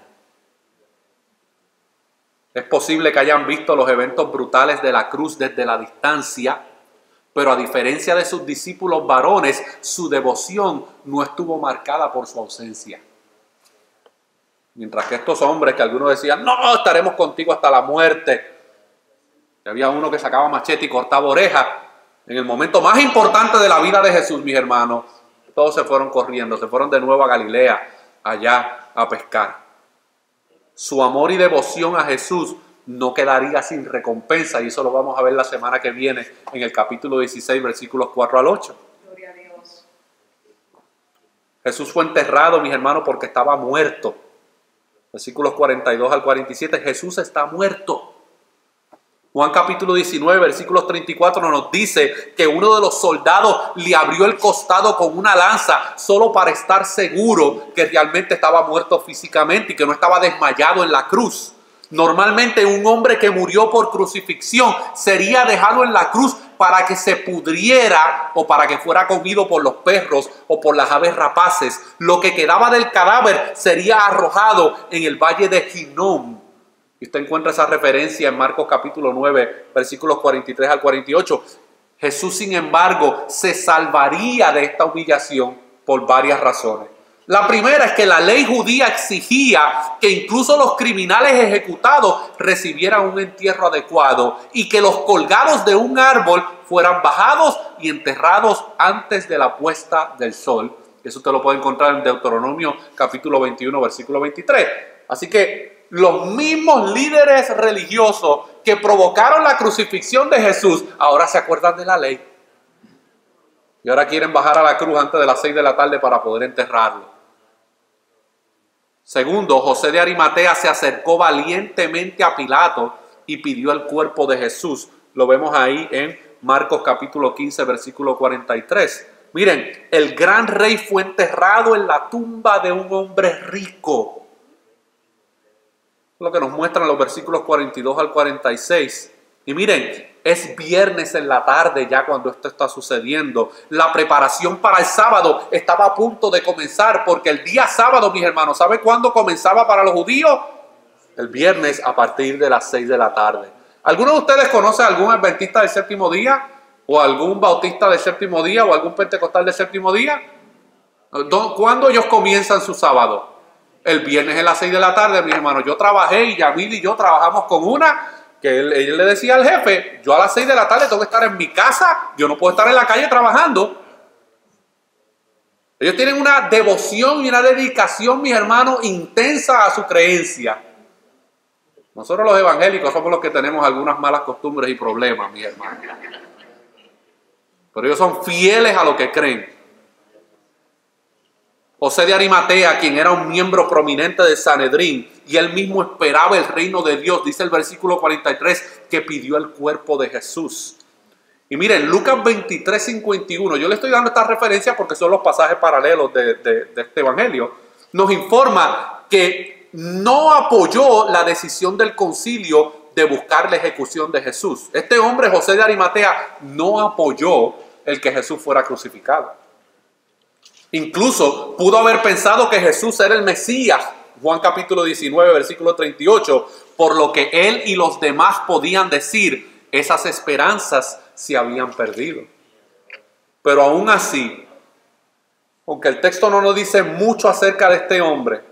Es posible que hayan visto los eventos brutales de la cruz desde la distancia, pero a diferencia de sus discípulos varones, su devoción no estuvo marcada por su ausencia. Mientras que estos hombres que algunos decían, no, estaremos contigo hasta la muerte. Y había uno que sacaba machete y cortaba orejas. En el momento más importante de la vida de Jesús, mis hermanos, todos se fueron corriendo, se fueron de nuevo a Galilea, allá a pescar. Su amor y devoción a Jesús no quedaría sin recompensa, y eso lo vamos a ver la semana que viene en el capítulo 16, versículos 4 al 8. Gloria a Dios. Jesús fue enterrado, mis hermanos, porque estaba muerto. Versículos 42 al 47, Jesús está muerto. Juan capítulo 19, versículos 34 nos dice que uno de los soldados le abrió el costado con una lanza solo para estar seguro que realmente estaba muerto físicamente y que no estaba desmayado en la cruz. Normalmente un hombre que murió por crucifixión sería dejado en la cruz para que se pudriera o para que fuera comido por los perros o por las aves rapaces. Lo que quedaba del cadáver sería arrojado en el valle de Hinnom. Y usted encuentra esa referencia en Marcos capítulo 9, versículos 43 al 48. Jesús, sin embargo, se salvaría de esta humillación por varias razones. La primera es que la ley judía exigía que incluso los criminales ejecutados recibieran un entierro adecuado y que los colgados de un árbol fueran bajados y enterrados antes de la puesta del sol. Eso usted lo puede encontrar en Deuteronomio capítulo 21, versículo 23. Así que los mismos líderes religiosos que provocaron la crucifixión de Jesús ahora se acuerdan de la ley. Y ahora quieren bajar a la cruz antes de las 6 de la tarde para poder enterrarlo. Segundo, José de Arimatea se acercó valientemente a Pilato y pidió el cuerpo de Jesús. Lo vemos ahí en Marcos capítulo 15, versículo 43. Miren, el gran rey fue enterrado en la tumba de un hombre rico. Lo que nos muestran los versículos 42 al 46. Y miren, es viernes en la tarde ya cuando esto está sucediendo. La preparación para el sábado estaba a punto de comenzar, porque el día sábado, mis hermanos, ¿sabe cuándo comenzaba para los judíos? El viernes a partir de las 6 de la tarde. ¿Alguno de ustedes conoce a algún adventista del séptimo día? ¿O algún bautista del séptimo día? ¿O algún pentecostal del séptimo día? ¿Cuándo ellos comienzan su sábado? El viernes a las 6 de la tarde, mis hermanos. Yo trabajé y Yamil y yo trabajamos con una que él le decía al jefe: yo a las 6 de la tarde tengo que estar en mi casa, yo no puedo estar en la calle trabajando. Ellos tienen una devoción y una dedicación, mis hermanos, intensa a su creencia. Nosotros los evangélicos somos los que tenemos algunas malas costumbres y problemas, mis hermanos. Pero ellos son fieles a lo que creen. José de Arimatea, quien era un miembro prominente del Sanedrín, y él mismo esperaba el reino de Dios, dice el versículo 43, que pidió el cuerpo de Jesús. Y miren, Lucas 23, 51, yo le estoy dando esta referencia porque son los pasajes paralelos de este evangelio, nos informa que no apoyó la decisión del concilio de buscar la ejecución de Jesús. Este hombre, José de Arimatea, no apoyó el que Jesús fuera crucificado. Incluso pudo haber pensado que Jesús era el Mesías, Juan capítulo 19, versículo 38, por lo que él y los demás podían decir, esas esperanzas se habían perdido. Pero aún así, aunque el texto no nos dice mucho acerca de este hombre,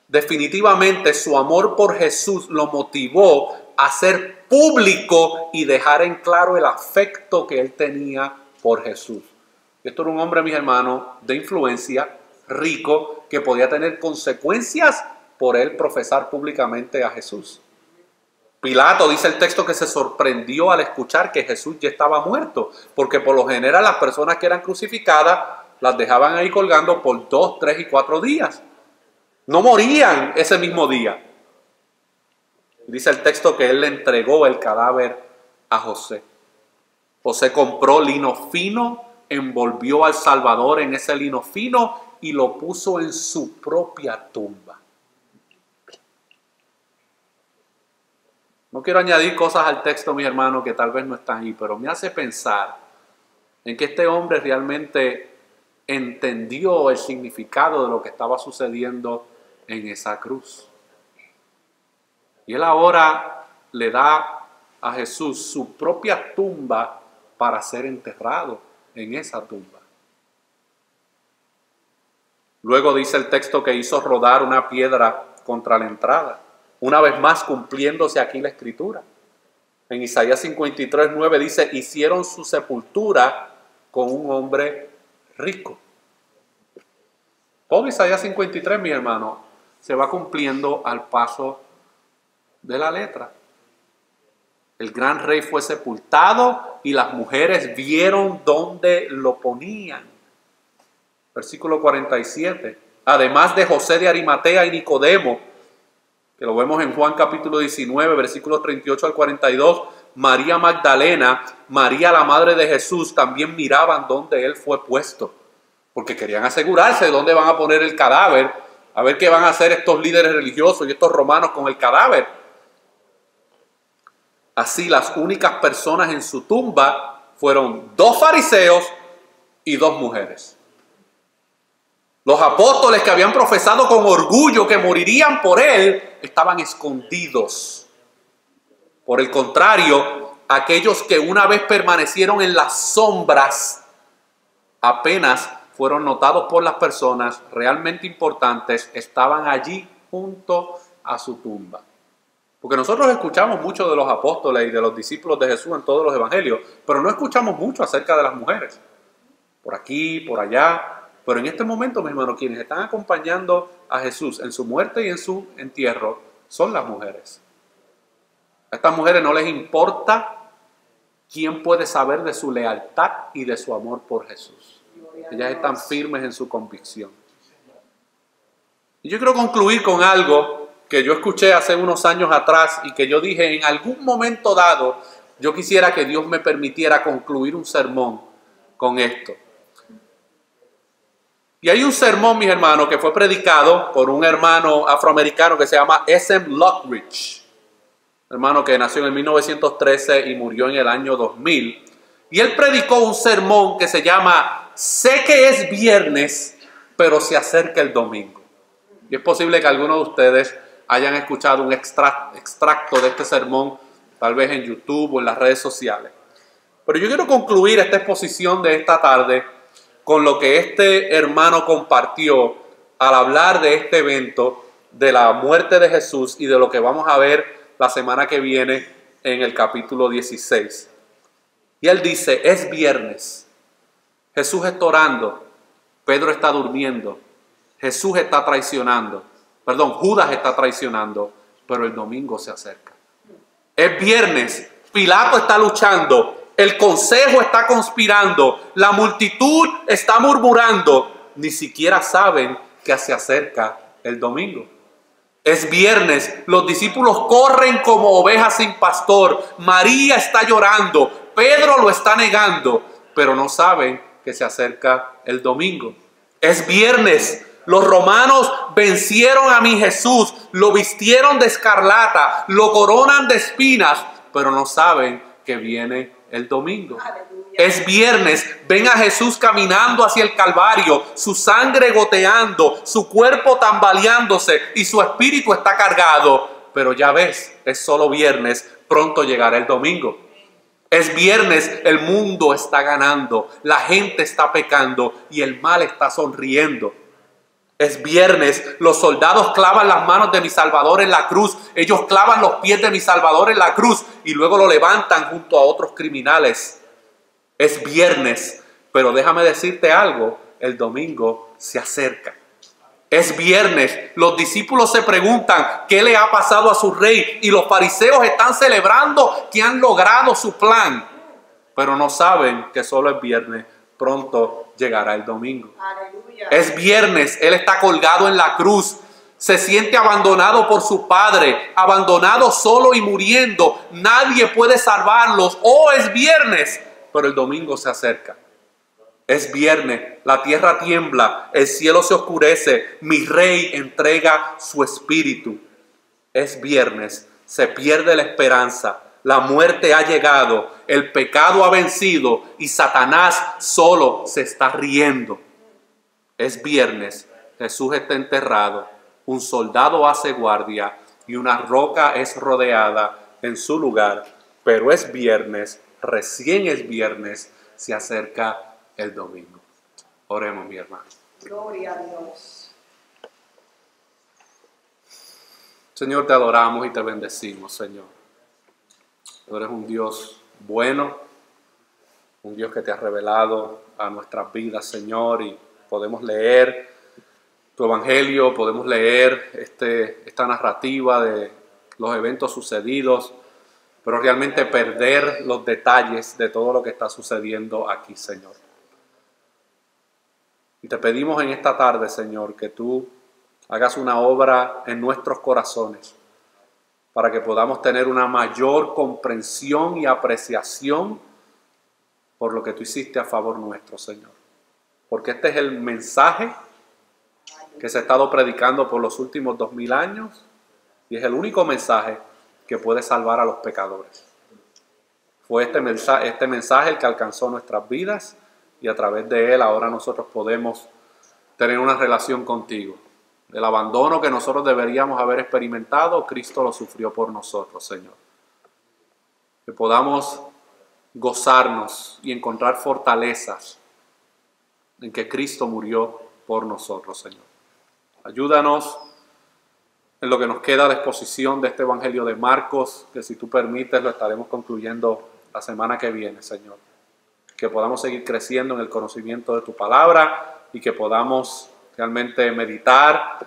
definitivamente su amor por Jesús lo motivó a ser público y dejar en claro el afecto que él tenía por Jesús. Esto era un hombre, mis hermanos, de influencia, rico, que podía tener consecuencias por él profesar públicamente a Jesús. Pilato, dice el texto, que se sorprendió al escuchar que Jesús ya estaba muerto, porque por lo general las personas que eran crucificadas las dejaban ahí colgando por 2, 3 y 4 días. No morían ese mismo día. Dice el texto que él le entregó el cadáver a José. José compró lino fino, envolvió al Salvador en ese lino fino y lo puso en su propia tumba. No quiero añadir cosas al texto, mis hermanos, que tal vez no están ahí, pero me hace pensar en que este hombre realmente entendió el significado de lo que estaba sucediendo en esa cruz. Y él ahora le da a Jesús su propia tumba para ser enterrado en esa tumba. Luego dice el texto que hizo rodar una piedra contra la entrada, una vez más cumpliéndose aquí la escritura. En Isaías 53, 9 dice: hicieron su sepultura con un hombre rico. Todo Isaías 53, mi hermano, se va cumpliendo al paso de la letra. El gran rey fue sepultado y las mujeres vieron dónde lo ponían. Versículo 47. Además de José de Arimatea y Nicodemo, que lo vemos en Juan capítulo 19, versículos 38 al 42, María Magdalena, María la madre de Jesús, también miraban dónde él fue puesto, porque querían asegurarse de dónde van a poner el cadáver, a ver qué van a hacer estos líderes religiosos y estos romanos con el cadáver. Así, las únicas personas en su tumba fueron 2 fariseos y 2 mujeres. Los apóstoles que habían profesado con orgullo que morirían por él, estaban escondidos. Por el contrario, aquellos que una vez permanecieron en las sombras, apenas fueron notados por las personas realmente importantes, estaban allí junto a su tumba. Porque nosotros escuchamos mucho de los apóstoles y de los discípulos de Jesús en todos los evangelios, pero no escuchamos mucho acerca de las mujeres. Por aquí, por allá. Pero en este momento, mis hermanos, quienes están acompañando a Jesús en su muerte y en su entierro son las mujeres. A estas mujeres no les importa quién puede saber de su lealtad y de su amor por Jesús. Ellas están firmes en su convicción. Y yo quiero concluir con algo que yo escuché hace unos años atrás y que yo dije: en algún momento dado, yo quisiera que Dios me permitiera concluir un sermón con esto. Y hay un sermón, mis hermanos, que fue predicado por un hermano afroamericano que se llama S.M. Lockridge, hermano que nació en 1913 y murió en el año 2000. Y él predicó un sermón que se llama "Sé que es viernes, pero se acerca el domingo". Y es posible que algunos de ustedes hayan escuchado un extracto de este sermón, tal vez en YouTube o en las redes sociales. Pero yo quiero concluir esta exposición de esta tarde con lo que este hermano compartió al hablar de este evento, de la muerte de Jesús y de lo que vamos a ver la semana que viene en el capítulo 16. Y él dice, es viernes, Jesús está orando, Pedro está durmiendo, Jesús está traicionando, Judas está traicionando, pero el domingo se acerca. Es viernes, Pilato está luchando, el consejo está conspirando, la multitud está murmurando, ni siquiera saben que se acerca el domingo. Es viernes, los discípulos corren como ovejas sin pastor, María está llorando, Pedro lo está negando, pero no saben que se acerca el domingo. Es viernes, los romanos vencieron a mi Jesús, lo vistieron de escarlata, lo coronan de espinas, pero no saben que viene el domingo. Aleluya. Es viernes, ven a Jesús caminando hacia el Calvario, su sangre goteando, su cuerpo tambaleándose y su espíritu está cargado. Pero ya ves, es solo viernes, pronto llegará el domingo. Es viernes, el mundo está ganando, la gente está pecando y el mal está sonriendo. Es viernes, los soldados clavan las manos de mi Salvador en la cruz, ellos clavan los pies de mi Salvador en la cruz y luego lo levantan junto a otros criminales. Es viernes, pero déjame decirte algo, el domingo se acerca. Es viernes, los discípulos se preguntan qué le ha pasado a su rey y los fariseos están celebrando que han logrado su plan, pero no saben que solo es viernes, pronto llegará el domingo. Aleluya. Es viernes, Él está colgado en la cruz, se siente abandonado por su padre, abandonado solo y muriendo, nadie puede salvarlos. Oh, es viernes, pero el domingo se acerca. Es viernes, la tierra tiembla, el cielo se oscurece, mi rey entrega su espíritu. Es viernes, se pierde la esperanza, la muerte ha llegado, el pecado ha vencido y Satanás solo se está riendo. Es viernes, Jesús está enterrado, un soldado hace guardia y una roca es rodeada en su lugar, pero es viernes, recién es viernes, se acerca el domingo. Oremos, mi hermano. Gloria a Dios. Señor, te adoramos y te bendecimos, Señor. Tú eres un Dios bueno, un Dios que te ha revelado a nuestras vidas, Señor, y podemos leer tu evangelio, podemos leer esta narrativa de los eventos sucedidos, pero realmente perder los detalles de todo lo que está sucediendo aquí, Señor. Y te pedimos en esta tarde, Señor, que tú hagas una obra en nuestros corazones para que podamos tener una mayor comprensión y apreciación por lo que tú hiciste a favor nuestro, Señor. Porque este es el mensaje que se ha estado predicando por los últimos 2000 años y es el único mensaje que puede salvar a los pecadores. Fue este mensaje el que alcanzó nuestras vidas y a través de él ahora nosotros podemos tener una relación contigo. El abandono que nosotros deberíamos haber experimentado, Cristo lo sufrió por nosotros, Señor. Que podamos gozarnos y encontrar fortalezas en que Cristo murió por nosotros, Señor. Ayúdanos en lo que nos queda de exposición de este Evangelio de Marcos, que si tú permites lo estaremos concluyendo la semana que viene, Señor. Que podamos seguir creciendo en el conocimiento de tu palabra y que podamos realmente meditar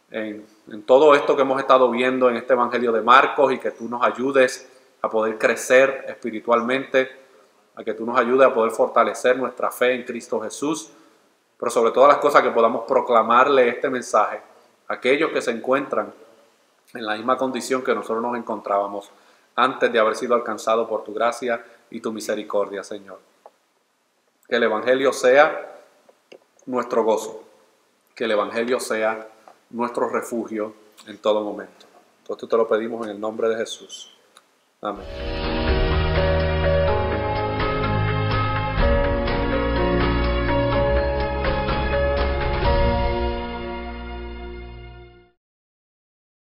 en todo esto que hemos estado viendo en este Evangelio de Marcos y que tú nos ayudes a poder crecer espiritualmente, a que tú nos ayudes a poder fortalecer nuestra fe en Cristo Jesús, pero sobre todas las cosas que podamos proclamarle este mensaje a aquellos que se encuentran en la misma condición que nosotros nos encontrábamos antes de haber sido alcanzados por tu gracia y tu misericordia, Señor. Que el Evangelio sea nuestro gozo, que el Evangelio sea nuestro refugio en todo momento. Todo esto te lo pedimos en el nombre de Jesús. Amén.